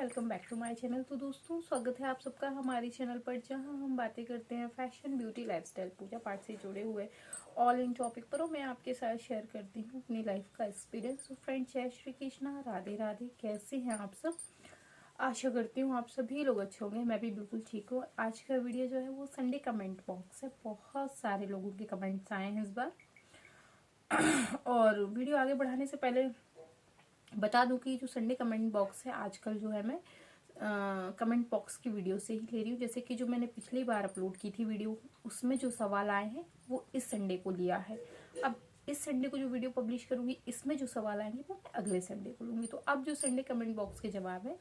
Welcome back to my channel. तो दोस्तों स्वागत है आप सबका हमारे चैनल पर, जहां हम बातें करते हैं फैशन, ब्यूटी, लाइफस्टाइल, पूजा पाठ से जुड़े हुए ऑल इन टॉपिक पर। और मैं आपके साथ शेयर करती हूँ अपनी लाइफ का एक्सपीरियंस। तो फ्रेंड्स, जय श्री कृष्णा, राधे राधे। कैसे हैं आप सब? आशा करती हूँ आप सभी लोग अच्छे होंगे। मैं भी बिल्कुल ठीक हूँ। आज का वीडियो जो है वो संडे कमेंट बॉक्स है। बहुत सारे लोगों के कमेंट्स आए हैं इस बार। और वीडियो आगे बढ़ाने से पहले बता दूं कि जो संडे कमेंट बॉक्स है आजकल जो है मैं कमेंट बॉक्स की वीडियो से ही ले रही हूँ। जैसे कि जो मैंने पिछली बार अपलोड की थी वीडियो, उसमें जो सवाल आए हैं वो इस संडे को लिया है। अब इस संडे को जो वीडियो पब्लिश करूंगी, इसमें जो सवाल आएंगे वो मैं अगले संडे को लूंगी। तो अब जो संडे कमेंट बॉक्स के जवाब है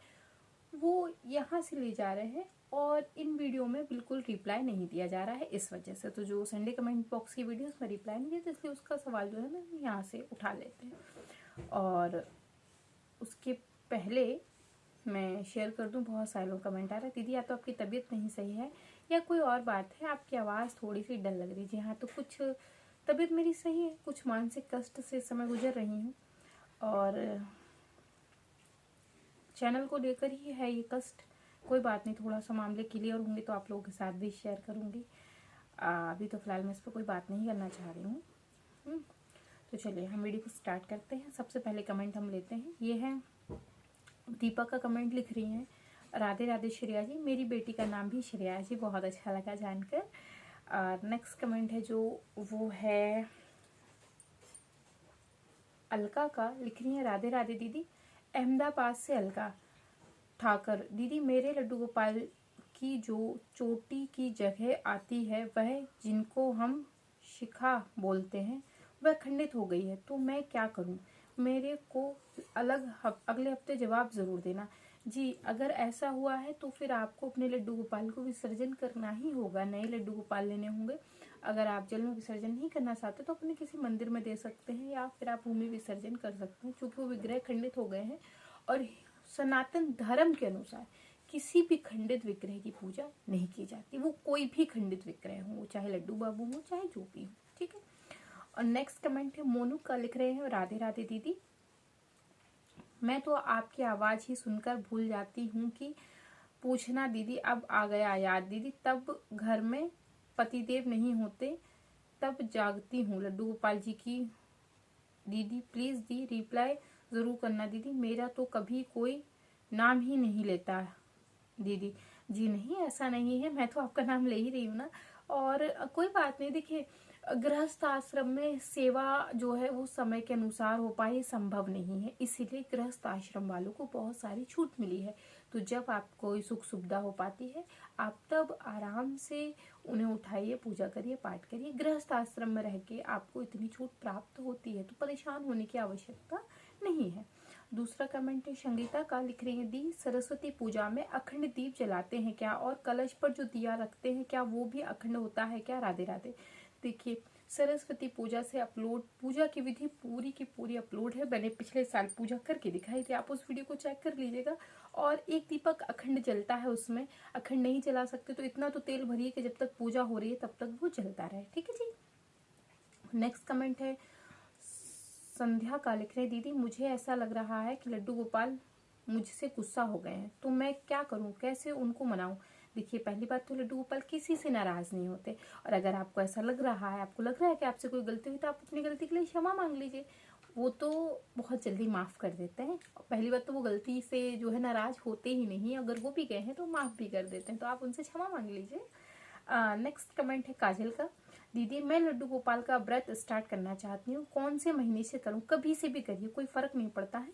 वो यहाँ से ले जा रहे हैं, और इन वीडियो में बिल्कुल रिप्लाई नहीं दिया जा रहा है इस वजह से। तो जो संडे कमेंट बॉक्स की वीडियो उसमें रिप्लाई नहीं दिया, तो इसलिए उसका सवाल जो है मैं यहाँ से उठा लेते हैं। और उसके पहले मैं शेयर कर दूं, बहुत सारे लोग कमेंट आ रहे हैं, दीदी या तो आपकी तबीयत नहीं सही है या कोई और बात है, आपकी आवाज़ थोड़ी सी डल लग रही है। जी हाँ, तो कुछ तबीयत मेरी सही है, कुछ मानसिक कष्ट से इस समय गुजर रही हूँ, और चैनल को लेकर ही है ये कष्ट। कोई बात नहीं, थोड़ा सा मामले क्लियर होंगे तो आप लोगों के साथ भी शेयर करूँगी। अभी तो फिलहाल मैं इस पर कोई बात नहीं करना चाह रही हूँ। तो चलिए हम वीडियो को स्टार्ट करते हैं। सबसे पहले कमेंट हम लेते हैं। ये है दीपा का कमेंट, लिख रही हैं, राधे राधे श्रेया जी, मेरी बेटी का नाम भी श्रेया है जी, बहुत अच्छा लगा जानकर। और नेक्स्ट कमेंट है जो वो है अलका का, लिख रही हैं, राधे राधे दीदी, अहमदाबाद से अलका ठाकर। दीदी मेरे लड्डू गोपाल की जो चोटी की जगह आती है वह जिनको हम शिखा बोलते हैं वह खंडित हो गई है, तो मैं क्या करूं? मेरे को अगले हफ्ते जवाब जरूर देना। जी, अगर ऐसा हुआ है तो फिर आपको अपने लड्डू गोपाल को विसर्जन करना ही होगा, नए लड्डू गोपाल लेने होंगे। अगर आप जल में विसर्जन नहीं करना चाहते तो अपने किसी मंदिर में दे सकते हैं, या फिर आप भूमि विसर्जन कर सकते हैं, क्योंकि वो विग्रह खंडित हो गए हैं। और सनातन धर्म के अनुसार किसी भी खंडित विग्रह की पूजा नहीं की जाती, वो कोई भी खंडित विग्रह हो, चाहे लड्डू बाबू हो, चाहे जो भी हो, ठीक है। और नेक्स्ट कमेंट है मोनू का, लिख रहे हैं, राधे राधे दीदी, मैं तो आपकी आवाज ही सुनकर भूल जाती हूँ कि पूछना दीदी, अब आ गया याद दीदी, तब घर में पतिदेव नहीं होते तब जागती हूँ लड्डू गोपाल जी की। दीदी प्लीज दी रिप्लाई जरूर करना दीदी, मेरा तो कभी कोई नाम ही नहीं लेता दीदी। जी नहीं, ऐसा नहीं है, मैं तो आपका नाम ले ही रही हूँ ना। और कोई बात नहीं, देखिए गृहस्थ आश्रम में सेवा जो है वो समय के अनुसार हो पाए, ये संभव नहीं है, इसीलिए गृहस्थ आश्रम वालों को बहुत सारी छूट मिली है। तो जब आपको कोई सुख सुविधा हो पाती है, आप तब आराम से उन्हें उठाइए, पूजा करिए, पाठ करिए। गृहस्थ आश्रम में रह के आपको इतनी छूट प्राप्त होती है, तो परेशान होने की आवश्यकता नहीं है। दूसरा कमेंट है संगीता का, लिख रही है, दी सरस्वती पूजा में अखंड दीप जलाते हैं क्या, और कलश पर जो दिया रखते हैं क्या वो भी अखंड होता है क्या? राधे राधे। देखिए सरस्वती पूजा से अपलोड, पूजा की विधि पूरी की पूरी अपलोड है, मैंने पिछले साल पूजा करके दिखाई थी, आप उस वीडियो को चेक कर लीजिएगा। और एक दीपक अखंड जलता है, उसमें अखंड नहीं जला सकते, तो इतना तो तेल भरिए कि जब तक पूजा हो रही है तब तक वो जलता रहे, ठीक है जी। नेक्स्ट कमेंट है संध्या का, लिख रहे, दीदी मुझे ऐसा लग रहा है कि लड्डू गोपाल मुझसे गुस्सा हो गए हैं, तो मैं क्या करूं, कैसे उनको मनाऊं? देखिए पहली बात तो लड्डू गोपाल किसी से नाराज नहीं होते, और अगर आपको ऐसा लग रहा है, आपको लग रहा है कि आपसे कोई गलती हुई, तो आप अपनी गलती के लिए क्षमा मांग लीजिए, वो तो बहुत जल्दी माफ कर देते हैं। पहली बात तो वो गलती से जो है नाराज होते ही नहीं, अगर वो भी गए हैं तो माफ भी कर देते हैं, तो आप उनसे क्षमा मांग लीजिए। नेक्स्ट कमेंट है काजल का, दीदी मैं लड्डू गोपाल का व्रत स्टार्ट करना चाहती हूँ, कौन से महीने से करूँ? कभी से भी करिए, कोई फर्क नहीं पड़ता है,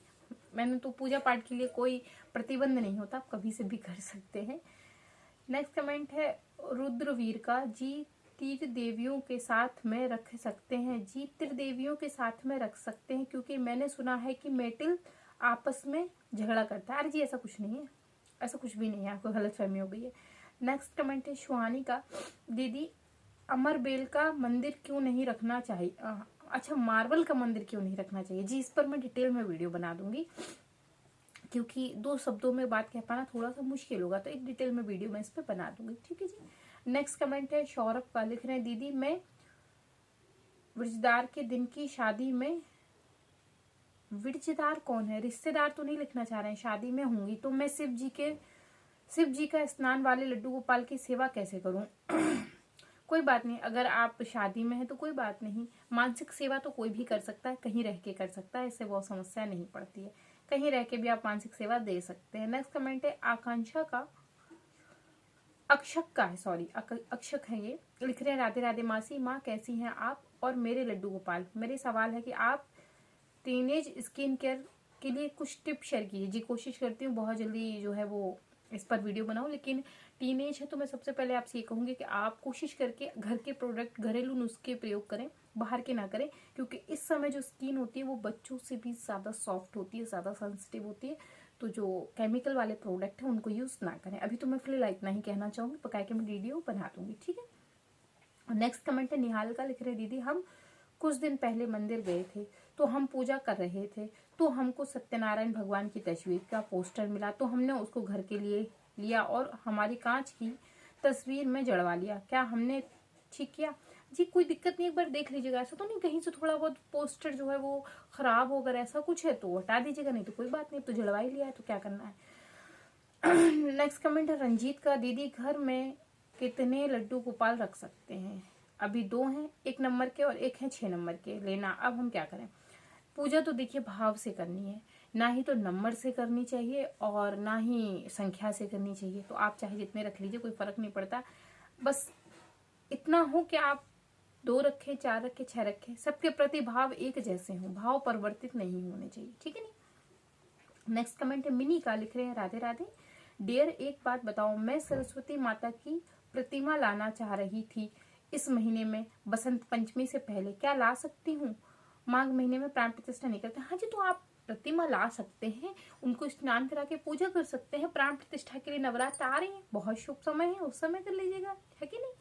मैंने तो पूजा पाठ के लिए कोई प्रतिबंध नहीं होता, आप कभी से भी कर सकते हैं। नेक्स्ट कमेंट है रुद्रवीर का, जी तीर देवियों के साथ में रख सकते हैं? जी त्रिदेवियों के साथ में रख सकते हैं, क्योंकि मैंने सुना है कि मेटल आपस में झगड़ा करता है। अरे जी ऐसा कुछ नहीं है, ऐसा कुछ भी नहीं है, आपको गलतफहमी हो गई है। नेक्स्ट कमेंट है सुहानी का, दीदी अमरबेल का मंदिर क्यों नहीं रखना चाहिए? अच्छा, मार्बल का मंदिर क्यों नहीं रखना चाहिए? जी इस पर मैं डिटेल में वीडियो बना दूंगी, क्योंकि दो शब्दों में बात कह पाना थोड़ा सा मुश्किल होगा, तो एक डिटेल में वीडियो मैं इस पर बना दूंगी, ठीक है जी। नेक्स्ट कमेंट है सौरभ का, लिख रहे हैं, दीदी मैं ब्रिजदार के दिन की शादी में विरजदार कौन है? रिश्तेदार तो नहीं लिखना चाह रहे हैं। शादी में होंगी तो मैं शिव जी का स्नान वाले लड्डू गोपाल की सेवा कैसे करूं? कोई बात नहीं, अगर आप शादी में हैं तो कोई बात नहीं। मानसिक सेवा तो कोई भी कर सकता है, कहीं रह के कर सकता है, इससे बहुत समस्या नहीं पड़ती है। कहीं रह के भी आप मानसिक सेवा दे सकते हैं। नेक्स्ट कमेंट है आकांक्षा का, अक्षक का है, सॉरी अक्षक है ये। लिख रहे हैं राधे राधे मासी, माँ कैसी हैं आप और मेरे लड्डू गोपाल। मेरे सवाल है कि आप टीनेज स्किन केयर के लिए कुछ टिप शेयर कीजिए। जी कोशिश करती हूँ बहुत जल्दी जो है वो इस पर वीडियो बनाऊं, लेकिन टीनेज है तो मैं सबसे पहले आपसे ये कहूंगी कि आप कोशिश करके घर के प्रोडक्ट, घरेलू नुस्खे प्रयोग करें, बाहर के ना करें, क्योंकि इस समय जो स्किन होती है वो बच्चों से भी ज़्यादा सॉफ्ट होती है, ज़्यादा सेंसिटिव होती है। तो जो केमिकल वाले प्रोडक्ट हैं उनको यूज़ ना करें। अभी तो मैं फिलहाल इतना ही कहना चाहूँगी, पका के मैं वीडियो बना दूंगी, ठीक है। नेक्स्ट कमेंट है निहाल का। लिख रहे दीदी, हम कुछ दिन पहले मंदिर गए थे तो हम पूजा कर रहे थे तो हमको सत्यनारायण भगवान की तस्वीर का पोस्टर मिला, तो हमने उसको घर के लिए लिया और हमारी कांच की तस्वीर में जड़वा लिया। क्या हमने ठीक किया? जी कोई दिक्कत नहीं, एक बार देख लीजिएगा। ऐसा तो नहीं कहीं से थोड़ा बहुत पोस्टर जो है वो खराब हो, अगर ऐसा कुछ है तो हटा दीजिएगा, नहीं तो कोई बात नहीं, तो जड़वा ही लिया है तो क्या करना है। नेक्स्ट कमेंट है रंजीत का। दीदी घर में कितने लड्डू गोपाल रख सकते हैं? अभी 2 हैं, 1 नंबर के और 1 है 6 नंबर के लेना। अब हम क्या करें? पूजा तो देखिए भाव से करनी है, ना ही तो नंबर से करनी चाहिए और ना ही संख्या से करनी चाहिए। तो आप चाहे जितने रख लीजिए, कोई फर्क नहीं पड़ता। बस इतना हो कि आप 2 रखें, 4 रखें, 6 रखें, सबके प्रति भाव एक जैसे हों, भाव परिवर्तित नहीं होने चाहिए, ठीक है नहीं। नेक्स्ट कमेंट है मिनी का। लिख रहे हैं राधे राधे डियर, एक बात बताओ, मैं सरस्वती माता की प्रतिमा लाना चाह रही थी इस महीने में, बसंत पंचमी से पहले, क्या ला सकती हूँ? माघ महीने में प्राण प्रतिष्ठा नहीं करते। हाँ जी, तो आप प्रतिमा ला सकते हैं, उनको स्नान करा के पूजा कर सकते हैं। प्राण प्रतिष्ठा के लिए नवरात्र आ रहे हैं, बहुत शुभ समय है, उस समय कर लीजिएगा, है कि नहीं।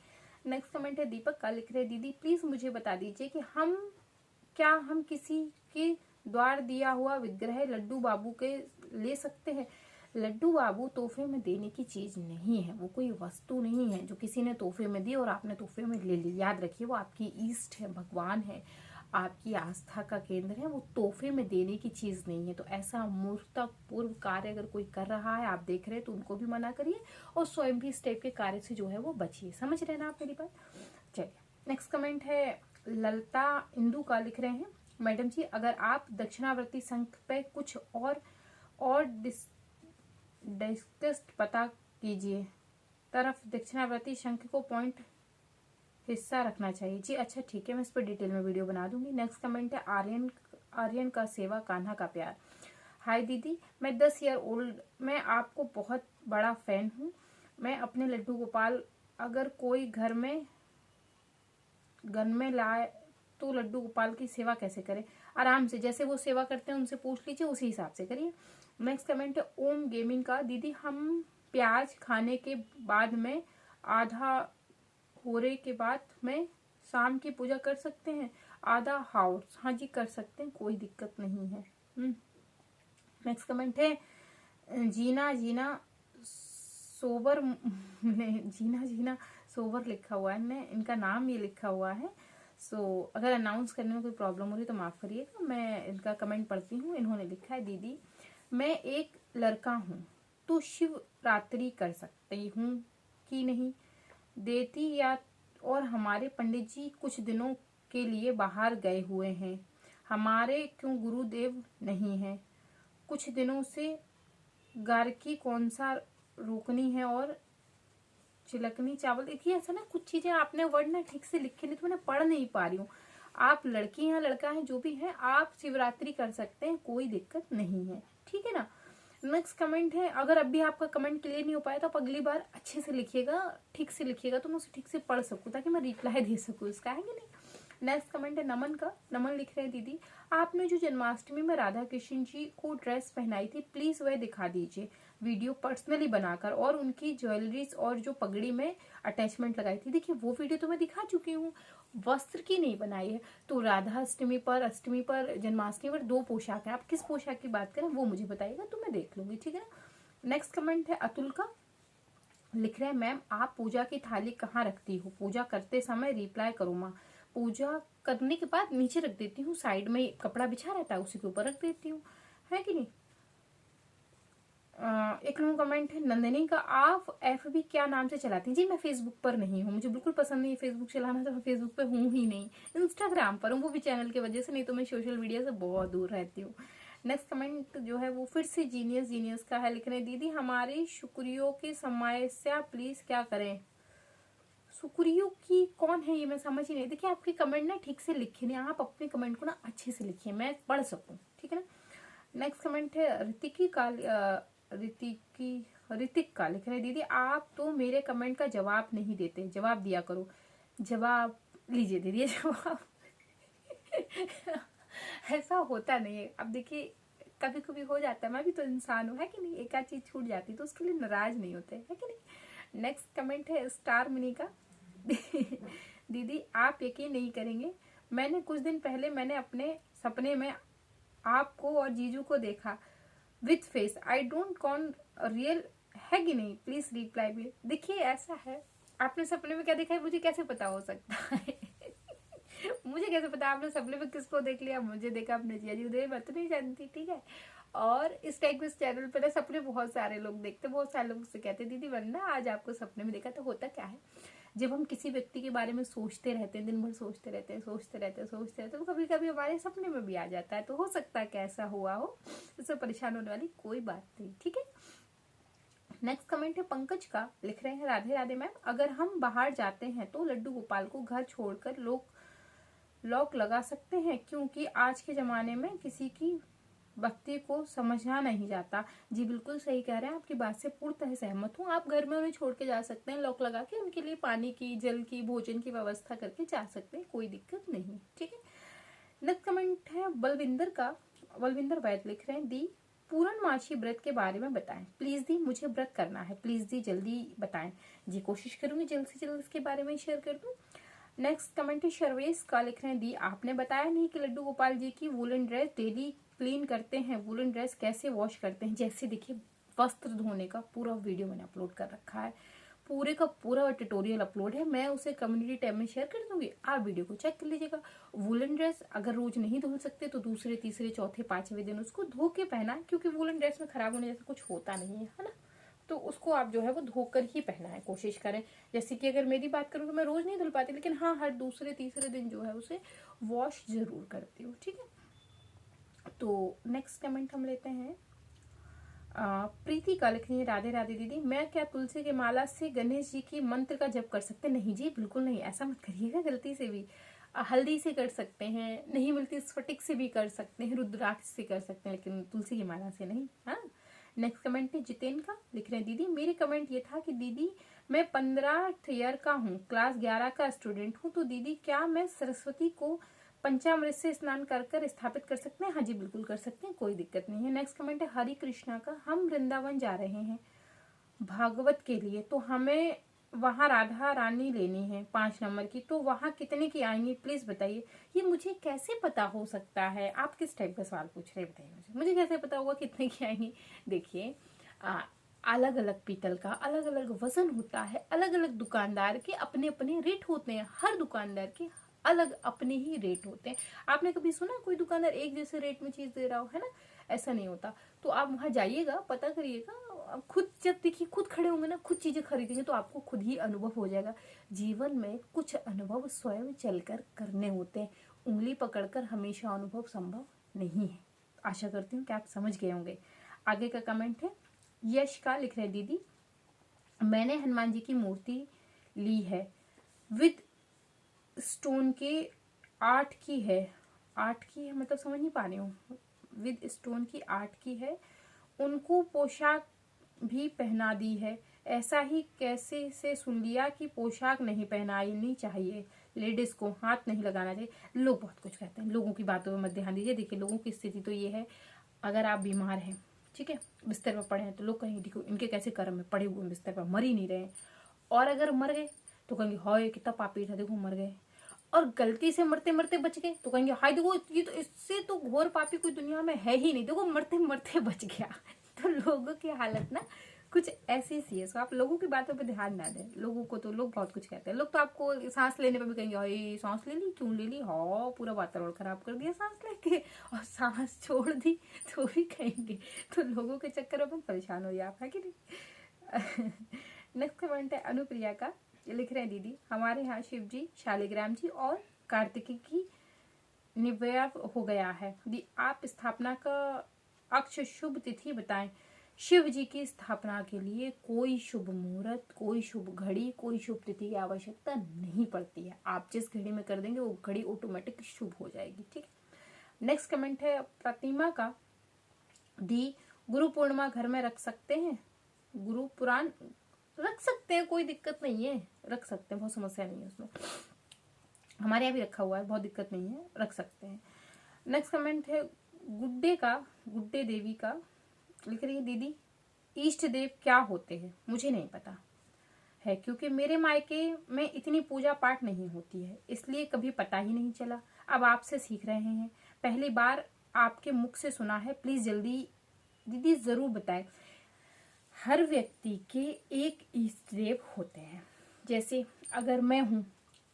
नेक्स्ट कमेंट है दीपक का। लिख रहे दीदी प्लीज मुझे बता दीजिए कि हम किसी के द्वार दिया हुआ विग्रह लड्डू बाबू के ले सकते हैं? लड्डू बाबू तोहफे में देने की चीज नहीं है, वो कोई वस्तु नहीं है जो किसी ने तोहफे में दी और आपने तोहफे में ले ली। याद रखिए, वो आपकी ईष्ट है, भगवान है, आपकी आस्था का केंद्र है, वो तोहफे में देने की चीज नहीं है। तो ऐसा मूर्खतापूर्व कार्य अगर कोई कर रहा है, आप देख रहे हैं, तो उनको भी मना करिए और स्वयं भी इस टाइप के कार्य से जो है वो बचिए। समझ रहे हैं ना आप मेरी बात? चलिए नेक्स्ट कमेंट है ललता इंदू का। लिख रहे हैं मैडम जी, अगर आप दक्षिणावर्ती शंख पे कुछ और डिस्कस्ट पता कीजिए, तरफ दक्षिणावर्ती शंख को पॉइंट हिस्सा रखना चाहिए। जी अच्छा ठीक है, मैं इस पर डिटेल में वीडियो बना दूंगी। नेक्स्ट कमेंट है आर्यन का सेवा कान्हा का प्यार। हाय दीदी, मैं 10 ईयर ओल्ड, मैं आपको बहुत बड़ा फैन हूँ। मैं अपने लड्डू गोपाल अगर कोई घर में लाए तो लड्डू गोपाल की सेवा कैसे करें? आराम से, जैसे वो सेवा करते हैं उनसे पूछ लीजिए, उसी हिसाब से करिए। नेक्स्ट कमेंट है ओम गेमिंग का। दीदी हम प्याज खाने के बाद में आधा होरे के बाद में शाम की पूजा कर सकते हैं? आधा हाउस, हाँ जी कर सकते हैं, कोई दिक्कत नहीं है। नेक्स्ट कमेंट है जीना सोबर जीना सोबर लिखा हुआ है, इनका नाम ये लिखा हुआ है। अगर अनाउंस करने में कोई प्रॉब्लम हो रही तो माफ करिएगा, मैं इनका कमेंट पढ़ती हूँ। इन्होंने लिखा है दीदी मैं एक लड़का हूँ तो शिवरात्रि कर सकती हूँ कि नहीं देती या? और हमारे पंडित जी कुछ दिनों के लिए बाहर गए हुए हैं, हमारे क्यों गुरुदेव नहीं है? कुछ दिनों से गार्की कौन सा रोकनी है और चिलकनी चावल। देखिए ऐसा ना, कुछ चीजें आपने वर्ड ना ठीक से लिखे नहीं तो मैं पढ़ नहीं पा रही हूँ। आप लड़की हैं लड़का है जो भी है, आप शिवरात्रि कर सकते हैं, कोई दिक्कत नहीं है, ठीक है ना। नेक्स्ट कमेंट है, अगर अभी आपका कमेंट क्लियर नहीं हो पाया तो आप अगली बार अच्छे से लिखिएगा, ठीक से लिखिएगा, तो मैं उसे ठीक से पढ़ सकूँ ताकि मैं रिप्लाई दे सकूँ इसका, है कि नहीं। नेक्स्ट कमेंट है नमन का। नमन लिख रहे हैं दीदी आपने जो जन्माष्टमी में राधा कृष्ण जी को ड्रेस पहनाई थी, प्लीज वह दिखा दीजिए वीडियो पर्सनली बनाकर, और उनकी ज्वेलरीज और जो पगड़ी में अटैचमेंट लगाई थी। देखिए वो वीडियो तो मैं दिखा चुकी हूँ, वस्त्र की नहीं बनाई है। तो राधा अष्टमी पर जन्माष्टमी पर 2 पोशाक है, आप किस पोशाक की बात करें वो मुझे बताइएगा तो मैं देख लूंगी, ठीक है ना। नेक्स्ट कमेंट है अतुल का। लिख रहे हैं मैम आप पूजा की थाली कहाँ रखती हो? पूजा करते समय रिप्लाई करो माँ। पूजा करने के बाद नीचे रख देती हूँ, साइड में कपड़ा बिछा रहता है उसी के ऊपर रख देती हूँ, है कि नहीं। एक लोगों कमेंट है नंदिनी का, आप एफबी क्या नाम से चलाती हैं? जी मैं फेसबुक पर नहीं हूँ, मुझे बिल्कुल पसंद नहीं है फेसबुक चलाना, तो मैं फेसबुक पे हूँ ही नहीं। इंस्टाग्राम पर हूँ, वो भी चैनल की वजह से, नहीं तो मैं सोशल मीडिया से बहुत दूर रहती हूँ। नेक्स्ट कमेंट जो है वो फिर से जीनियस का है, लिख रहे हैं दीदी हमारी शुक्रियों की समस्या प्लीज क्या करें। शुक्रियों की कौन है ये मैं समझ ही नहीं। देखिए आपके कमेंट ना ठीक से लिखे नहीं, आप अपने कमेंट को ना अच्छे से लिखिए, मैं पढ़ सकूं, ठीक है ना। नेक्स्ट कमेंट है ऋतिक का, लिख रहे हैं दीदी आप तो मेरे कमेंट का जवाब नहीं देते, जवाब दिया करो। जवाब लीजिए दीदी जवाब। ऐसा होता नहीं है। अब देखिए कभी कभी हो जाता है, मैं भी तो इंसान हूँ, है कि नहीं, एक आध चीज छूट जाती है तो उसके लिए नाराज नहीं होते, है कि नहीं। नेक्स्ट कमेंट है स्टार मिनी का। दीदी आप यकीन नहीं करेंगे, मैंने कुछ दिन पहले मैंने अपने सपने में आपको और जीजू को देखा with face, I don't con real, है कि नहीं, प्लीज रिप्लाई भी। देखिए ऐसा है, आपने सपने में क्या देखा है मुझे कैसे पता हो सकता है। मुझे कैसे पता आपने सपने में किसको देख लिया, मुझे देखा अपने जिया जी उधर, मैं तो नहीं जानती, ठीक है। और इस टाइप के चैनल पर सपने बहुत सारे लोग देखते, बहुत सारे लोग से कहते दीदी वरना आज आपको सपने में देखा। तो होता क्या है, जब हम किसी व्यक्ति के बारे में सोचते रहते हैं, दिन भर सोचते रहते हैं तो कभी कभी हमारे सपने में भी आ जाता है, तो हो सकता है कि ऐसा हुआ हो, इससे परेशान होने वाली कोई बात नहीं, ठीक है। नेक्स्ट कमेंट है पंकज का, लिख रहे हैं राधे राधे मैम, अगर हम बाहर जाते हैं तो लड्डू गोपाल को घर छोड़कर लॉक लगा सकते हैं, क्योंकि आज के जमाने में किसी की भक्ति को समझना नहीं जाता। जी बिल्कुल सही कह रहे हैं, आपकी बात से पूर्णतः सहमत हूँ। आप घर में उन्हें छोड़ के जा सकते हैं, लॉक लगा के, उनके लिए पानी की, जल की, भोजन की व्यवस्था करके जा सकते हैं, कोई दिक्कत नहीं, ठीक है। नेक्स्ट कमेंट है बलविंदर का, बलविंदर वैद लिख रहे हैं दी पूर्णमासी व्रत के बारे में बताएं प्लीज दी, मुझे व्रत करना है, प्लीज दी जल्दी बताएं। जी कोशिश करूंगी जल्द से जल्द इसके बारे में शेयर कर दूं। नेक्स्ट कमेंट है शर्वेश का, लिख रहे हैं दी आपने बताया नहीं कि लड्डू गोपाल जी की वुलन ड्रेस डेली क्लीन करते हैं, वुलन ड्रेस कैसे वॉश करते हैं। जैसे देखिए वस्त्र धोने का पूरा वीडियो मैंने अपलोड कर रखा है, पूरे का पूरा ट्यूटोरियल अपलोड है, मैं उसे कम्युनिटी टैब में शेयर कर दूंगी, आप वीडियो को चेक कर लीजिएगा। वुलन ड्रेस अगर रोज नहीं धुल सकते तो दूसरे तीसरे चौथे पांचवें दिन उसको धो के पहना, क्योंकि वुलन ड्रेस में खराब होने जैसा कुछ होता नहीं है ना, तो उसको आप जो है वो धोकर ही पहना है, कोशिश करें। जैसे कि अगर मेरी बात करूँ तो मैं रोज नहीं धुल पाती, लेकिन हाँ हर दूसरे तीसरे दिन जो है उसे वॉश जरूर करती हूँ, ठीक है। तो नेक्स्ट कमेंट हम लेते हैं प्रीति का, लिख रही है राधे राधे दीदी मैं क्या तुलसी के माला से गणेश जी की मंत्र का जप कर सकते? नहीं जी बिल्कुल नहीं, ऐसा मत करिएगा गलती से भी। हल्दी से कर सकते हैं, नहीं मिलती स्फटिक से भी कर सकते हैं, रुद्राक्ष से कर सकते हैं, लेकिन तुलसी की माला से नहीं। हाँ नेक्स्ट कमेंट है जितेन का, लिख रहे हैं दीदी मेरे कमेंट ये था कि दीदी मैं 15 ईयर का हूँ, क्लास 11 का स्टूडेंट हूँ, तो दीदी क्या मैं सरस्वती को पंचामृत से स्नान कर कर स्थापित कर सकते हैं? हाँ जी बिल्कुल कर सकते हैं, कोई दिक्कत नहीं है। नेक्स्ट कमेंट है हरि कृष्णा का, हम वृंदावन जा रहे हैं भागवत के लिए, तो हमें वहाँ राधा रानी लेनी है 5 नंबर की, तो वहाँ कितने की आएंगी प्लीज बताइए। ये मुझे कैसे पता हो सकता है? आप किस टाइप का सवाल पूछ रहे हैं बताइए मुझे कैसे पता होगा कितने की आएंगी? देखिए अलग अलग पीतल का अलग अलग वजन होता है, अलग अलग दुकानदार के अपने अपने रेट होते हैं, हर दुकानदार के अलग अपने ही रेट होते हैं। आपने कभी सुना कोई दुकानदार एक जैसे रेट में चीज दे रहा हो, है ना, ऐसा नहीं होता। तो आप वहां जाइएगा, पता करिएगा, खुद जब देखिए खुद खड़े होंगे ना, खुद चीजें खरीदेंगे तो आपको खुद ही अनुभव हो जाएगा। जीवन में कुछ अनुभव स्वयं चलकर करने होते हैं, उंगली पकड़कर हमेशा अनुभव संभव नहीं है। आशा करती हूँ कि आप समझ गए होंगे। आगे का कमेंट है यश का, लिख रहे दीदी मैंने हनुमान जी की मूर्ति ली है विद स्टोन के 8 की है, 8 की है मतलब समझ नहीं पा रही हूँ, विद स्टोन की 8 की है, उनको पोशाक भी पहना दी है, ऐसा ही कैसे से सुन लिया कि पोशाक नहीं पहनानी चाहिए, लेडीज को हाथ नहीं लगाना चाहिए। लोग बहुत कुछ कहते हैं, लोगों की बातों में मत ध्यान दीजिए। देखिए लोगों की स्थिति तो ये है, अगर आप बीमार हैं, ठीक है, बिस्तर पर पड़े हैं, तो लोग कहेंगे देखो इनके कैसे कर्म में पड़े हुए बिस्तर पर, मर ही नहीं रहे। और अगर मर गए तो कहेंगे हाय कितना पापी था, देखो मर गए। और गलती से मरते मरते बच गए तो कहेंगे हाय देखो ये तो इससे तो घोर पापी कोई दुनिया में है ही नहीं, देखो मरते मरते बच गया। तो लोगों की हालत ना कुछ ऐसी सी है। सो आप लोगों की बातों पे ध्यान ना दें। लोगों को तो लोग बहुत कुछ कहते हैं। लोग तो आपको सांस लेने पे भी कहेंगे अरे सांस ले ली, क्यों ले ली, हाँ पूरा वातावरण खराब कर दिया सांस लेके, और सांस छोड़ दी तो भी कहेंगे। तो लोगों के चक्कर में परेशान हो जाए आप, है कि नहीं। नेक्स्ट कमेंट है अनुप्रिया का। लिख रहे हैं दीदी हमारे यहाँ शिव जी, शालिग्राम जी और कार्तिकी की निवय हो गया है। दी आप स्थापना का अक्ष शुभ तिथि बताएं। शिव जी की स्थापना के लिए कोई शुभ मुहूर्त, कोई शुभ घड़ी, कोई शुभ तिथि की आवश्यकता नहीं पड़ती है। आप जिस घड़ी में कर देंगे वो घड़ी ऑटोमेटिक शुभ हो जाएगी। ठीक है। नेक्स्ट कमेंट है प्रतिमा का। दी गुरु पूर्णिमा घर में रख सकते हैं? गुरु पुराण रख सकते हैं, कोई दिक्कत नहीं है, रख सकते हैं, बहुत समस्या नहीं है उसमें। हमारे यहाँ भी रखा हुआ है, बहुत दिक्कत नहीं है, रख सकते हैं। नेक्स्ट कमेंट है गुड्डे का, गुड्डे देवी का। लिख रही है दीदी इष्ट देव क्या होते हैं? मुझे नहीं पता है, क्योंकि मेरे मायके में इतनी पूजा पाठ नहीं होती है, इसलिए कभी पता ही नहीं चला। अब आपसे सीख रहे हैं, पहली बार आपके मुख से सुना है, प्लीज जल्दी दीदी जरूर बताएं। हर व्यक्ति के एक इष्ट देव होते हैं। जैसे अगर मैं हूँ,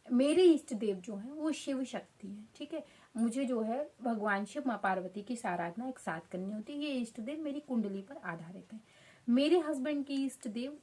मेरे इष्ट देव जो है वो शिव शक्ति है। ठीक है। मुझे जो है भगवान शिव माँ पार्वती की आराधना एक साथ करनी होती है। ये इष्ट देव मेरी कुंडली पर आधारित है। मेरे हस्बैंड की इष्ट देव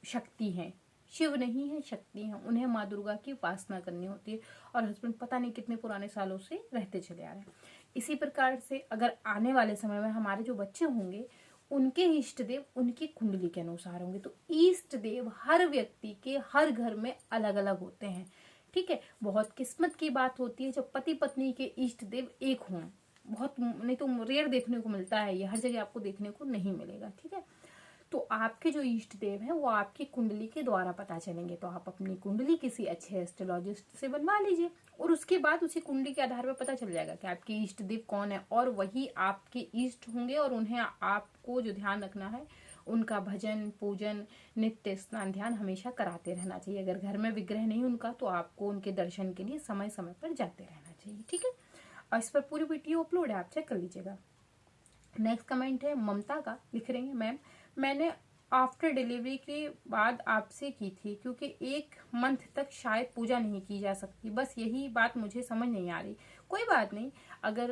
शक्ति है, शिव नहीं है, शक्ति है। उन्हें माँ दुर्गा की उपासना करनी होती है, और हस्बैंड पता नहीं कितने पुराने सालों से रहते चले आ रहे हैं। इसी प्रकार से अगर आने वाले समय में हमारे जो बच्चे होंगे, उनके इष्ट देव उनकी कुंडली के अनुसार होंगे। तो इष्ट देव हर व्यक्ति के हर घर में अलग अलग होते हैं। ठीक है। बहुत किस्मत की बात होती है जब पति पत्नी के इष्ट देव एक हों। बहुत नहीं तो रेयर देखने को मिलता है, ये हर जगह आपको देखने को नहीं मिलेगा। ठीक है। तो आपके जो इष्ट देव हैं वो आपकी कुंडली के द्वारा पता चलेंगे। तो आप अपनी कुंडली किसी अच्छे एस्ट्रोलॉजिस्ट से बनवा लीजिए, और उसके बाद उसी कुंडली के आधार पर पता चल जाएगा कि आपके इष्ट देव कौन है, और वही आपके इष्ट होंगे। और उन्हें आपको जो ध्यान रखना है, उनका भजन पूजन नित्य स्नान ध्यान हमेशा कराते रहना चाहिए। अगर घर में विग्रह नहीं उनका, तो आपको उनके दर्शन के लिए समय समय पर जाते रहना चाहिए। ठीक है। और इस पर पूरी वीडियो अपलोड है, आप चेक कर लीजिएगा। नेक्स्ट कमेंट है ममता का। लिख रही है मैम मैंने आफ्टर डिलीवरी के बाद आपसे की थी, क्योंकि 1 मंथ तक शायद पूजा नहीं की जा सकती। बस यही बात मुझे समझ नहीं आ रही। कोई बात नहीं, अगर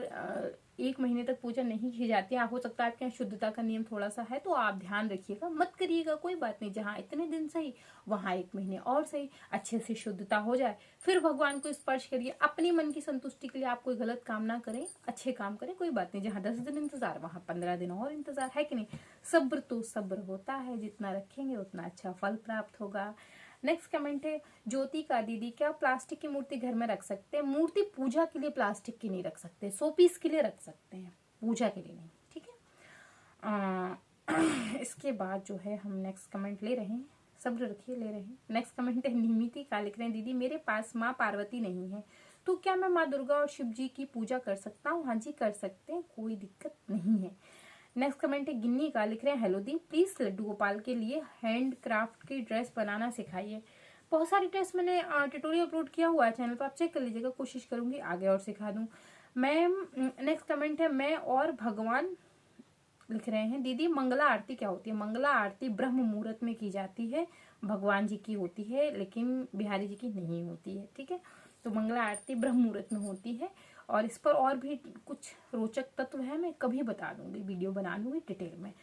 1 महीने तक पूजा नहीं की जाती है, हो सकता है आपके यहाँ शुद्धता का नियम थोड़ा सा है, तो आप ध्यान रखिएगा, मत करिएगा, कोई बात नहीं। जहाँ इतने दिन सही, वहाँ 1 महीने और सही, अच्छे से शुद्धता हो जाए, फिर भगवान को स्पर्श करिए। अपनी मन की संतुष्टि के लिए आप कोई गलत काम ना करें, अच्छे काम करें, कोई बात नहीं। जहाँ 10 दिन इंतजार, वहाँ 15 दिन और इंतजार, है कि नहीं। सब्र तो सब्र होता है, जितना रखेंगे उतना अच्छा फल प्राप्त होगा। नेक्स्ट कमेंट है ज्योति का। दीदी क्या प्लास्टिक की मूर्ति घर में रख सकते हैं? मूर्ति पूजा के लिए प्लास्टिक की नहीं रख सकते, 100 पीस के लिए रख सकते हैं, पूजा के लिए नहीं। ठीक है। इसके बाद जो है हम नेक्स्ट कमेंट ले रहे हैं, सब्र रखिए, ले रहे हैं। नेक्स्ट कमेंट है निमिति का। लिख रहे हैं दीदी मेरे पास माँ पार्वती नहीं है, तो क्या मैं माँ दुर्गा और शिव जी की पूजा कर सकता हूँ? हाँ जी कर सकते हैं, कोई दिक्कत नहीं है। नेक्स्ट कमेंट है गिन्नी का। लिख रहे हैं हेलो दी, प्लीज लड्डू गोपाल के लिए हैंड क्राफ्ट की ड्रेस बनाना सिखाइए। बहुत सारी ड्रेस मैंने ट्यूटोरियल अपलोड किया हुआ है चैनल पर, आप चेक कर लीजिएगा, कोशिश करूंगी आगे और सिखा दूं। मैम नेक्स्ट कमेंट है मैं और भगवान। लिख रहे हैं दीदी मंगला आरती क्या होती है? मंगला आरती ब्रह्म मुहूर्त में की जाती है, भगवान जी की होती है, लेकिन बिहारी जी की नहीं होती है। ठीक है। तो मंगला आरती ब्रह्म मुहूर्त में होती है, और इस पर और भी कुछ रोचक तत्व है, मैं कभी बता दूंगी, वीडियो बना लूंगी डिटेल में।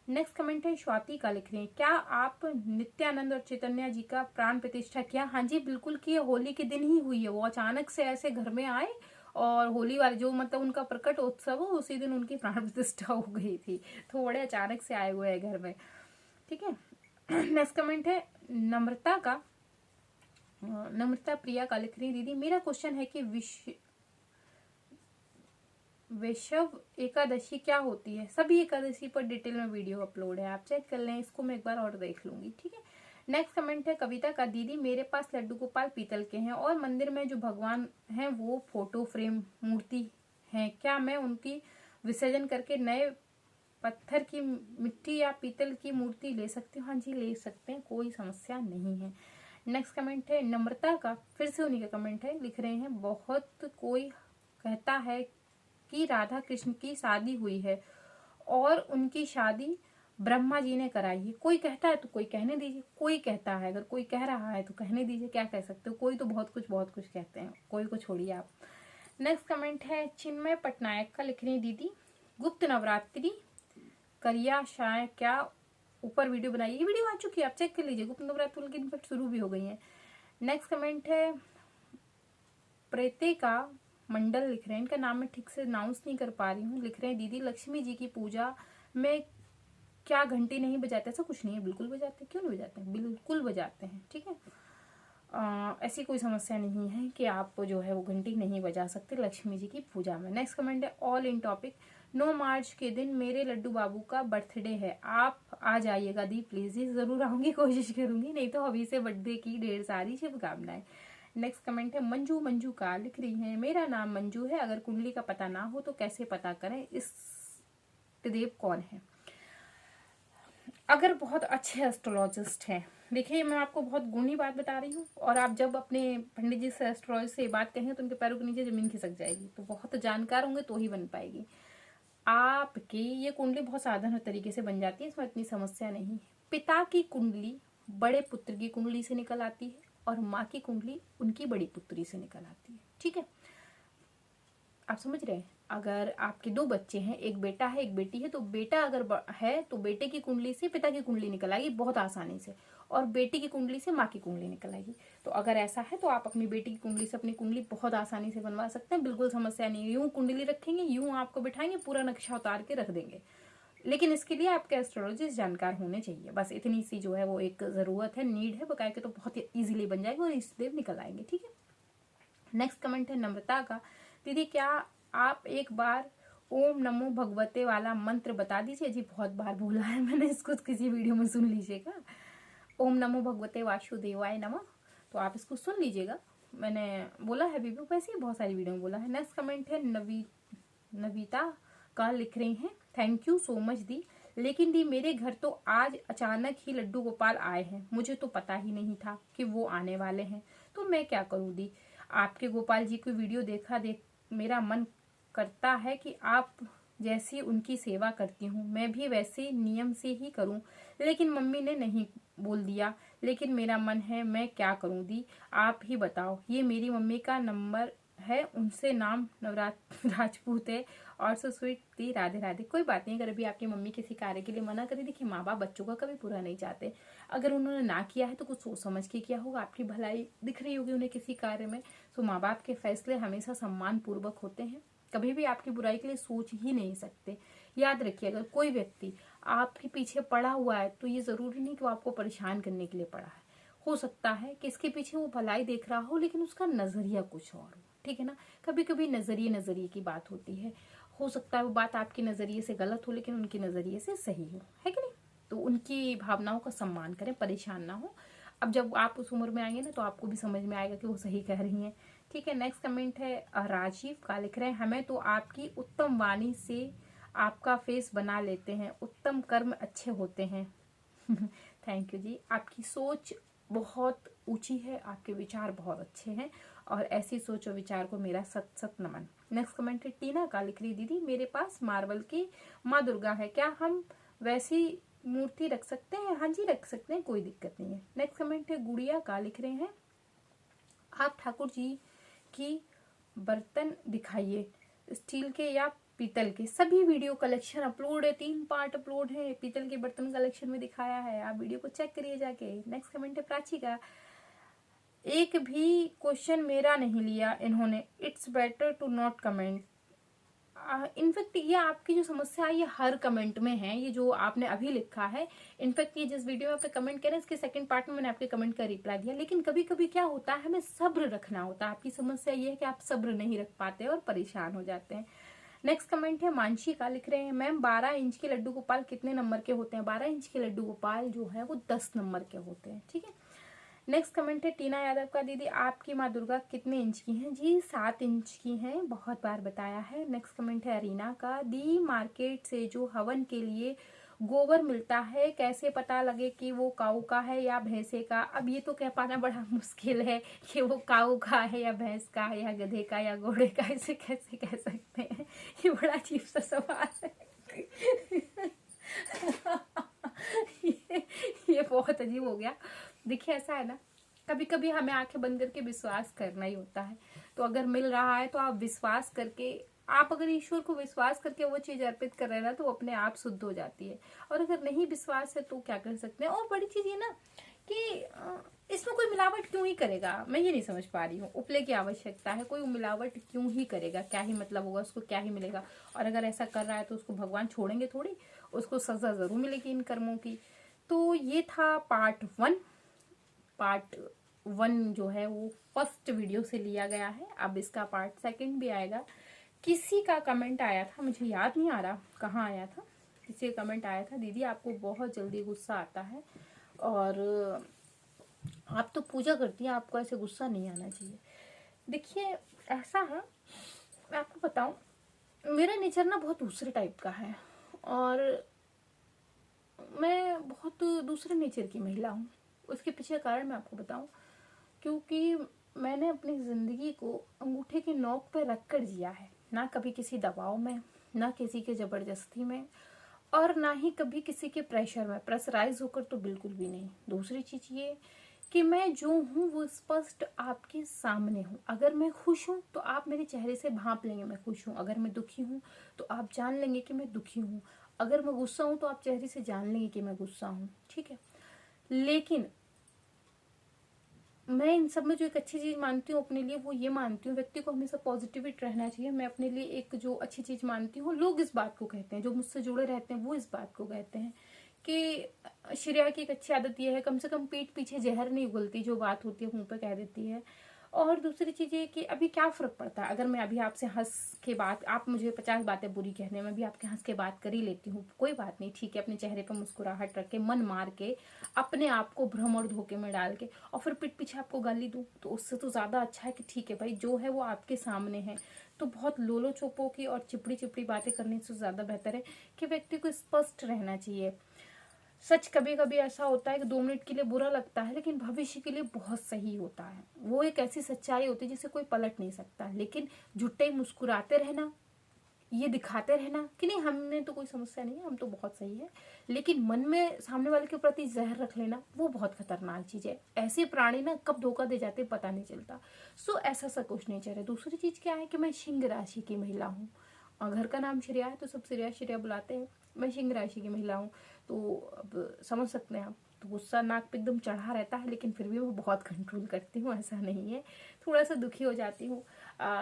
नेक्स्ट कमेंट है स्वाति का। लिख रहे हैं क्या आप नित्यानंद और चैतन्य जी का प्राण प्रतिष्ठा किया? हाँ जी बिल्कुल किया, होली के दिन ही हुई है। वो अचानक से ऐसे घर में आए, और होली वाले जो मतलब उनका प्रकट उत्सव हो, उसी दिन उनकी प्राण प्रतिष्ठा हो गई थी। तो बड़े अचानक से आए हुए हैं घर में। ठीक है। नेक्स्ट कमेंट है नम्रता का। नम्रता प्रिया का। लिख रही दीदी मेरा क्वेश्चन है कि वैशव एकादशी क्या होती है? सभी एकादशी पर डिटेल में वीडियो अपलोड है, आप चेक कर लें, इसको मैं एक बार और देख लूंगी। ठीक है। नेक्स्ट कमेंट है कविता का। दीदी मेरे पास लड्डू गोपाल पीतल के हैं, और मंदिर में जो भगवान हैं वो फोटो फ्रेम मूर्ति हैं, क्या मैं उनकी विसर्जन करके नए पत्थर की मिट्टी या पीतल की मूर्ति ले सकती हूँ? हाँ जी ले सकते हैं, कोई समस्या नहीं है। नेक्स्ट कमेंट है नम्रता का, फिर से उन्हीं का कमेंट है। लिख रहे हैं बहुत कोई कहता है कि राधा कृष्ण की शादी हुई है, और उनकी शादी ब्रह्मा जी ने कराई है। कोई कहता है तो कोई कहने दीजिए, कोई कहता है, अगर कोई कह रहा है तो कहने दीजिए, क्या कह सकते हो। कोई तो बहुत कुछ कहते हैं, कोई को छोड़िए आप। नेक्स्ट कमेंट है चिन्मय पटनायक का, लिख रही है दीदी गुप्त नवरात्रि करिया शाय क्या, ऊपर वीडियो बनाई, ये वीडियो आ चुकी है, आप चेक कर लीजिए। गुप्त नवरात्रि की इनफेक्ट शुरू भी हो गई है। नेक्स्ट कमेंट है प्रेते का मंडल, लिख रहे हैं, इनका नाम मैं ठीक से अनाउंस नहीं कर पा रही हूँ। लिख रहे हैं दीदी लक्ष्मी जी की पूजा में क्या घंटी नहीं बजाते? ऐसा कुछ नहीं है, बिल्कुल बजाते हैं। क्यों नहीं बजाते हैं? बिल्कुल बजाते हैं, ठीक है। ऐसी कोई समस्या नहीं है कि आप जो है वो घंटी नहीं बजा सकते लक्ष्मी जी की पूजा में। नेक्स्ट कमेंट है ऑल इन टॉपिक 9 मार्च के दिन मेरे लड्डू बाबू का बर्थडे है, आप आ जाइएगा दी प्लीज। ये जरूर आऊंगी, कोशिश करूंगी, नहीं तो अभी से बर्थडे की ढेर सारी शुभकामनाएं। नेक्स्ट कमेंट है मंजू का, लिख रही है मेरा नाम मंजू है, अगर कुंडली का पता ना हो तो कैसे पता करें, इस देव कौन है? अगर बहुत अच्छे एस्ट्रोलॉजिस्ट हैं, देखिए मैं आपको बहुत गुणी बात बता रही हूँ, और आप जब अपने पंडित जी से एस्ट्रोलॉजी से बात कहेंगे तो उनके पैरों के नीचे जमीन खिसक जाएगी। तो बहुत जानकार होंगे तो ही बन पाएगी। आपकी ये कुंडली बहुत साधारण तरीके से बन जाती है, इसमें इतनी समस्या नहीं है। पिता की कुंडली बड़े पुत्र की कुंडली से निकल आती है, और माँ की कुंडली उनकी बड़ी पुत्री से निकल आती है, ठीक है। आप समझ रहे हैं? अगर आपके 2 बच्चे हैं, एक बेटा है एक बेटी है, तो बेटा अगर है तो बेटे की कुंडली से पिता की कुंडली निकल आएगी बहुत आसानी से, और बेटी की कुंडली से माँ की कुंडली निकल आएगी। तो अगर ऐसा है तो आप अपनी बेटी की कुंडली से अपनी कुंडली बहुत आसानी से बनवा सकते हैं, बिल्कुल समस्या नहीं है। यूं कुंडली रखेंगे, यूं आपको बिठाएंगे, पूरा नक्शा उतार के रख देंगे। लेकिन इसके लिए आपके एस्ट्रोलॉजिस्ट जानकार होने चाहिए, बस इतनी सी जो है वो एक जरूरत है, नीड है। बकाया के तो बहुत इजीली बन जाएगा और इसलिए निकल आएंगे, ठीक है। नेक्स्ट कमेंट है नम्रता का, दीदी क्या आप एक बार ओम नमो भगवते वाला मंत्र बता दीजिए? जी बहुत बार बोला है मैंने इसको, किसी वीडियो में सुन लीजिएगा। ओम नमो भगवते वासुदेवाय नमः, तो आप इसको सुन लीजिएगा, मैंने बोला है भी, वैसे ही बहुत सारी वीडियो में बोला है। नेक्स्ट कमेंट है नवीता का, लिख रही हैं थैंक यू सो मच दी, लेकिन दी मेरे घर तो आज अचानक ही लड्डू गोपाल आए हैं, मुझे तो पता ही नहीं था कि वो आने वाले हैं, तो मैं क्या करूँ दी? आपके गोपाल जी की वीडियो देख मेरा मन करता है कि आप जैसी उनकी सेवा करती हूँ मैं भी वैसे नियम से ही करूँ, लेकिन मम्मी ने नहीं बोल दिया, लेकिन मेरा मन है, मैं क्या करूँ दी? आप ही बताओ। ये मेरी मम्मी का नंबर है, उनसे नाम राजपूत है, और सो स्वीट दी, राधे राधे। कोई बात नहीं, अगर अभी आपकी मम्मी किसी कार्य के लिए मना करी, देखिए माँ बाप बच्चों का कभी पूरा नहीं चाहते। अगर उन्होंने ना किया है तो कुछ सोच समझ के किया होगा, आपकी भलाई दिख रही होगी उन्हें किसी कार्य में। तो माँ बाप के फैसले हमेशा सम्मान पूर्वक होते हैं, कभी भी आपकी बुराई के लिए सोच ही नहीं सकते। याद रखिए, अगर कोई व्यक्ति आपके पीछे पड़ा हुआ है तो ये जरूरी नहीं कि वो आपको परेशान करने के लिए पड़ा है। हो सकता है कि इसके पीछे वो भलाई देख रहा हो, लेकिन उसका नजरिया कुछ और हो, ठीक है ना। कभी कभी नजरिए की बात होती है, हो सकता है वो बात आपके नजरिए से गलत हो लेकिन उनके नजरिए से सही हो, है कि नहीं। तो उनकी भावनाओं का सम्मान करें, परेशान ना हो। अब जब आप उस उम्र में आएंगे ना तो आपको भी समझ में आएगा कि वो सही कह रही हैं, ठीक है। नेक्स्ट कमेंट है राजीव का, लिख रहे हैं हमें तो आपकी उत्तम वाणी से आपका फेस बना लेते हैं, उत्तम कर्म अच्छे होते हैं। थैंक यू जी, आपकी सोच बहुत ऊंची है, आपके विचार बहुत अच्छे हैं, और ऐसी सोच और विचार को मेरा सत सत नमन। नेक्स्ट कमेंट है टीना का, लिख रही दीदी मेरे पास मार्बल की माँ दुर्गा है, क्या हम वैसी मूर्ति रख सकते हैं? हाँ जी रख सकते हैं, कोई दिक्कत नहीं है। नेक्स्ट कमेंट है गुड़िया का, लिख रहे हैं आप ठाकुर जी की बर्तन दिखाइए, स्टील के या पीतल के। सभी वीडियो कलेक्शन अपलोड है, 3 पार्ट अपलोड है, पीतल के बर्तन कलेक्शन में दिखाया है, आप वीडियो को चेक करिए जाके। नेक्स्ट कमेंट है प्राची का, एक भी क्वेश्चन मेरा नहीं लिया इन्होंने, it's better to not comment. In fact ये आपकी जो समस्या है ये हर कमेंट में है, ये जो आपने अभी लिखा है। इनफैक्ट ये जिस वीडियो में आपने कमेंट करें इसके सेकंड पार्ट में मैंने आपके कमेंट का रिप्लाई दिया, लेकिन कभी कभी क्या होता है हमें सब्र रखना होता है। आपकी समस्या ये है कि आप सब्र नहीं रख पाते और परेशान हो जाते हैं। नेक्स्ट कमेंट है मानसी का, लिख रहे हैं मैम 12 इंच के लड्डू गोपाल कितने नंबर के होते हैं? 12 इंच के लड्डू गोपाल जो है वो 10 नंबर के होते हैं, ठीक है। नेक्स्ट कमेंट है टीना यादव का, दीदी आपकी माँ दुर्गा कितने इंच की हैं? जी 7 इंच की हैं, बहुत बार बताया है। नेक्स्ट कमेंट है अरीना का, दी मार्केट से जो हवन के लिए गोबर मिलता है कैसे पता लगे कि वो काऊ का है या भैंसे का? अब ये तो कह पाना बड़ा मुश्किल है कि वो काऊ का है या भैंस का या गधे का या घोड़े का, इसे कैसे कह सकते हैं? ये बड़ा अजीब सा सवाल है। ये बहुत अजीब हो गया। देखिए ऐसा है ना, कभी कभी हमें आंखें बंद करके विश्वास करना ही होता है। तो अगर मिल रहा है तो आप विश्वास करके, आप अगर ईश्वर को विश्वास करके वो चीज अर्पित कर रहे हैं ना, तो अपने आप शुद्ध हो जाती है। और अगर नहीं विश्वास है तो क्या कर सकते हैं। और बड़ी चीज ये ना कि इसमें कोई मिलावट क्यों ही करेगा, मैं ये नहीं समझ पा रही हूँ। उपले की आवश्यकता है, कोई मिलावट क्यों ही करेगा, क्या ही मतलब होगा, उसको क्या ही मिलेगा। और अगर ऐसा कर रहा है तो उसको भगवान छोड़ेंगे थोड़ी, उसको सजा जरूर मिलेगी इन कर्मों की। तो ये था पार्ट 1 जो है वो फर्स्ट वीडियो से लिया गया है। अब इसका पार्ट 2 भी आएगा। किसी का कमेंट आया था, मुझे याद नहीं आ रहा कहाँ आया था, किसी का कमेंट आया था, दीदी आपको बहुत जल्दी गुस्सा आता है और आप तो पूजा करती हैं, आपको ऐसे गुस्सा नहीं आना चाहिए। देखिए ऐसा है, मैं आपको बताऊं, मेरा नेचर ना बहुत दूसरे टाइप का है और मैं बहुत दूसरे नेचर की महिला हूँ। उसके पीछे कारण मैं आपको बताऊं, क्योंकि मैंने अपनी जिंदगी को अंगूठे की नोक पर रख कर जिया है। ना कभी किसी दबाव में, ना किसी के जबरदस्ती में, और ना ही कभी किसी के प्रेशर में, प्रेशराइज होकर तो बिल्कुल भी नहीं। दूसरी चीज ये कि मैं जो हूँ वो स्पष्ट आपके सामने हूँ। अगर मैं खुश हूँ तो आप मेरे चेहरे से भांप लेंगे मैं खुश हूँ। अगर मैं दुखी हूँ तो आप जान लेंगे कि मैं दुखी हूँ। अगर मैं गुस्सा हूँ तो आप चेहरे से जान लेंगे कि मैं गुस्सा हूँ, ठीक है। लेकिन मैं इन सब में जो एक अच्छी चीज मानती हूँ अपने लिए, वो ये मानती हूँ व्यक्ति को हमेशा पॉजिटिविटी रहना चाहिए। मैं अपने लिए एक जो अच्छी चीज मानती हूँ, लोग इस बात को कहते हैं, जो मुझसे जुड़े रहते हैं वो इस बात को कहते हैं कि श्रेया की एक अच्छी आदत ये है, कम से कम पीठ पीछे जहर नहीं उगलती, जो बात होती है मुंह पे कह देती है। और दूसरी चीज ये कि अभी क्या फर्क पड़ता है, अगर मैं अभी आपसे हंस के बात, आप मुझे 50 बातें बुरी कहने में भी आपके हंस के बात कर ही लेती हूँ, कोई बात नहीं, ठीक है। अपने चेहरे पर मुस्कुराहट रख के, मन मार के, अपने आप को भ्रम और धोखे में डाल के, और फिर पीठ पीछे आपको गाली दूं, तो उससे तो ज्यादा अच्छा है कि ठीक है भाई, जो है वो आपके सामने है। तो बहुत लोलो चोपो की और चिपड़ी चिपड़ी बातें करने से ज्यादा बेहतर है कि व्यक्ति को स्पष्ट रहना चाहिए। सच कभी कभी ऐसा होता है कि 2 मिनट के लिए बुरा लगता है, लेकिन भविष्य के लिए बहुत सही होता है। वो एक ऐसी सच्चाई होती है जिसे कोई पलट नहीं सकता। लेकिन झुट्टे मुस्कुराते रहना, ये दिखाते रहना कि नहीं हमने तो कोई समस्या नहीं है, हम तो बहुत सही है, लेकिन मन में सामने वाले के प्रति जहर रख लेना, वो बहुत खतरनाक चीज है। ऐसे प्राणी ना कब धोखा दे जाते पता नहीं चलता। सो ऐसा सा कुछ नेचर है। दूसरी चीज क्या है कि मैं सिंह राशि की महिला हूँ, और घर का नाम श्रेया है तो सब श्रेया श्रेया बुलाते हैं। मैं सिंह राशि की महिला हूँ, तो अब समझ सकते हैं आप। तो गुस्सा नाक पे एकदम चढ़ा रहता है, लेकिन फिर भी मैं बहुत कंट्रोल करती हूँ, ऐसा नहीं है। थोड़ा सा दुखी हो जाती हूँ,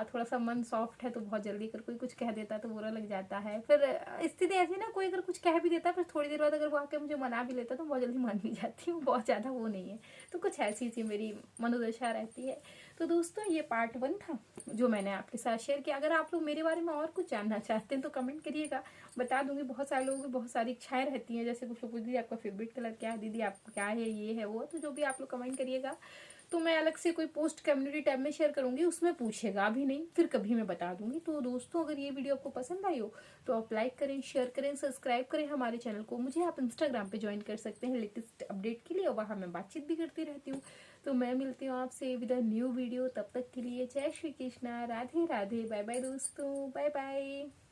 थोड़ा सा मन सॉफ्ट है तो बहुत जल्दी अगर कोई कुछ कह देता है तो बुरा लग जाता है। फिर स्थिति ऐसी ना, कोई अगर कुछ कह भी देता है फिर थोड़ी देर बाद अगर वो आके मुझे मना भी लेता है तो बहुत जल्दी मान भी जाती हूँ, बहुत ज़्यादा वो नहीं है। तो कुछ ऐसी सी मेरी मनोदशा रहती है। तो दोस्तों ये पार्ट 1 था जो मैंने आपके साथ शेयर किया। अगर आप लोग मेरे बारे में और कुछ जानना चाहते हैं तो कमेंट करिएगा, बता दूंगी। बहुत सारे लोगों की बहुत सारी इच्छाएं रहती हैं, जैसे कुछ लोग दीदी आपका फेवरेट कलर क्या है, दीदी आपका क्या है, ये है वो, तो जो भी आप लोग कमेंट करिएगा तो मैं अलग से कोई पोस्ट कम्युनिटी टैब में शेयर करूंगी, उसमें पूछेगा, अभी नहीं फिर कभी मैं बता दूंगी। तो दोस्तों अगर ये वीडियो आपको पसंद आई हो तो आप लाइक करें, शेयर करें, सब्सक्राइब करें हमारे चैनल को। मुझे आप इंस्टाग्राम पे ज्वाइन कर सकते हैं लेटेस्ट अपडेट के लिए, और वहाँ मैं बातचीत भी करती रहती हूँ। तो मैं मिलती हूँ आपसे विद अ न्यू वीडियो, तब तक के लिए जय श्री कृष्णा, राधे राधे, बाय बाय दोस्तों, बाय बाय।